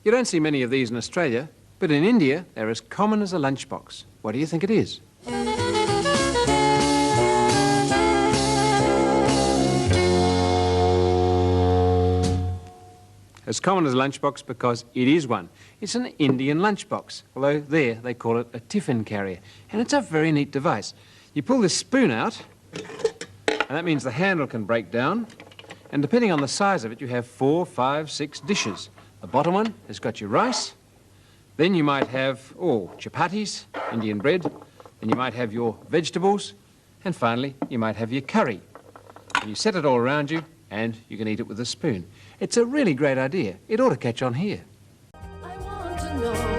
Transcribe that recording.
You don't see many of these in Australia, but in India, they're as common as a lunchbox. What do you think it is? As common as a lunchbox because it is one. It's an Indian lunchbox, although there they call it a tiffin carrier. And it's a very neat device. You pull this spoon out, and that means the handle can break down. And depending on the size of it, you have 4, 5, 6 dishes. The bottom one has got your rice. Then you might have, chapatis, Indian bread. Then you might have your vegetables. And finally, you might have your curry. And you set it all around you, and you can eat it with a spoon. It's a really great idea. It ought to catch on here. I want to know.